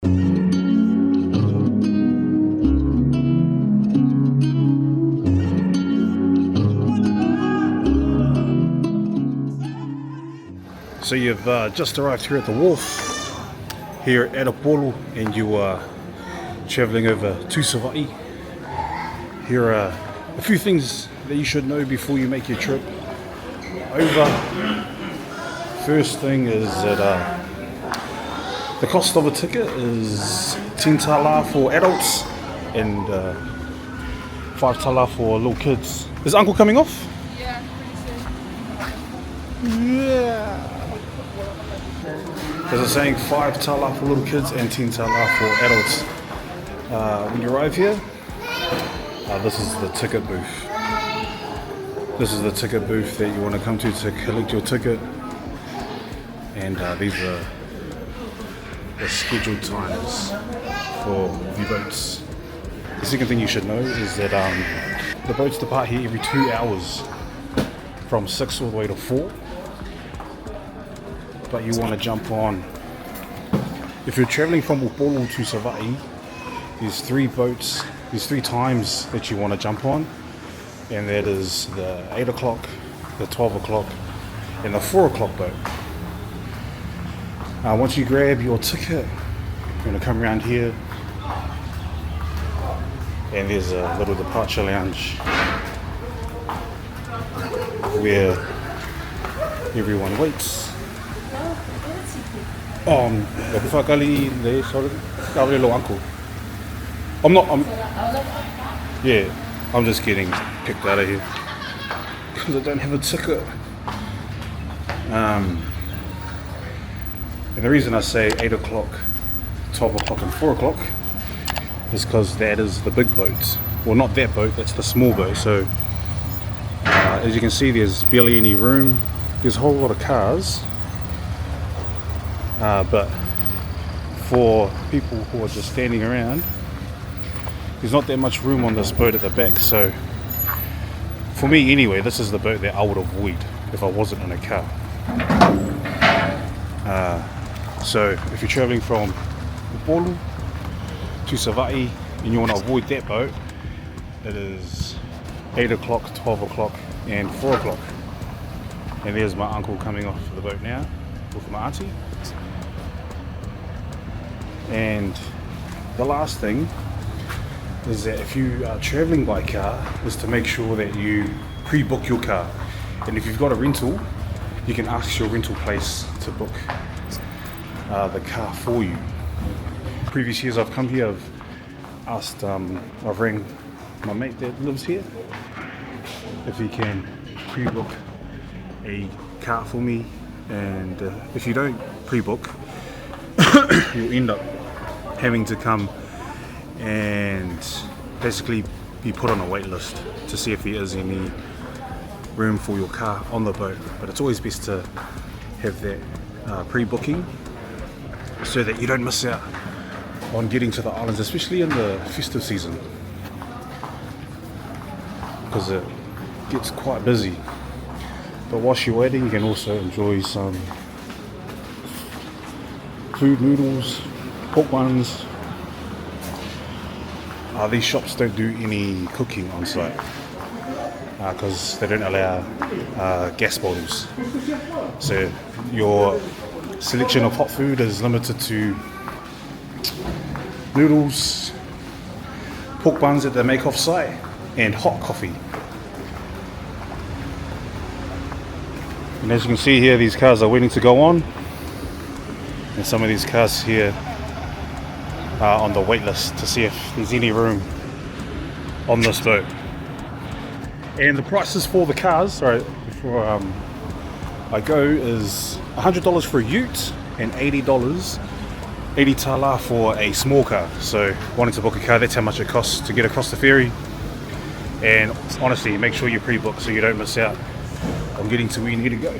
So you've just arrived here at the wharf here at Upolu, and you are travelling over to Savaii. Here are a few things that you should know before you make your trip over. First thing is that the cost of a ticket is 10 tala for adults and 5 tala for little kids. Is Uncle coming off? Yeah, pretty soon. Yeah. Because it's saying 5 tala for little kids and 10 tala for adults. When you arrive here, this is the ticket booth. This is the ticket booth that you want to come to collect your ticket. And these are the scheduled times for the boats. The second thing you should know is that the boats depart here every 2 hours from 6 all the way to 4. But you want to jump on. If you're traveling from Upolu to Savaii, there's 3 boats, there's 3 times that you want to jump on, and that is the 8 o'clock, the 12 o'clock, and the 4 o'clock boat. Once you grab your ticket, you're going to come around here, and there's a little departure lounge where everyone waits. Uncle. I'm just getting kicked out of here because I don't have a ticket. And the reason I say 8 o'clock, 12 o'clock and 4 o'clock is because that is the big boat. Well, not that boat, that's the small boat. So as you can see, there's barely any room. There's a whole lot of cars. But for people who are just standing around, there's not that much room on this boat at the back. So for me anyway, this is the boat that I would avoid if I wasn't in a car. So if you're traveling from Upolu to Savaii and you want to avoid that boat, it is 8 o'clock, 12 o'clock and 4 o'clock. And there's my uncle coming off the boat now with my auntie. And the last thing is that if you are traveling by car, is to make sure that you pre-book your car. And if you've got a rental, you can ask your rental place to book the car for you. Previous years I've come here, I've asked, I've rang my mate that lives here if he can pre-book a car for me. And if you don't pre-book, you'll end up having to come and basically be put on a wait list to see if there is any room for your car on the boat. But it's always best to have that pre-booking so that you don't miss out on getting to the islands, especially in the festive season, because it gets quite busy. But whilst you're waiting, you can also enjoy some food, noodles, pork buns. These shops don't do any cooking on site because they don't allow gas bottles. So your selection of hot food is limited to noodles, pork buns that they make off site, and hot coffee. And as you can see here, these cars are waiting to go on. And some of these cars here are on the wait list to see if there's any room on this boat. And the prices for the cars, before I go, is $100 for a ute and $80 tala for a small car. So wanting to book a car, that's how much it costs to get across the ferry. And honestly, make sure you pre-book so you don't miss out on getting to where you need to go,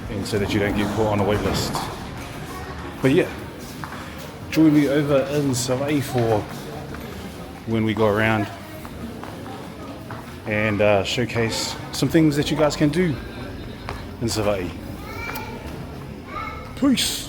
and so that you don't get caught on a wait list. But yeah, join me over in Savaii for when we go around and showcase some things that you guys can do in Savaii. Peace.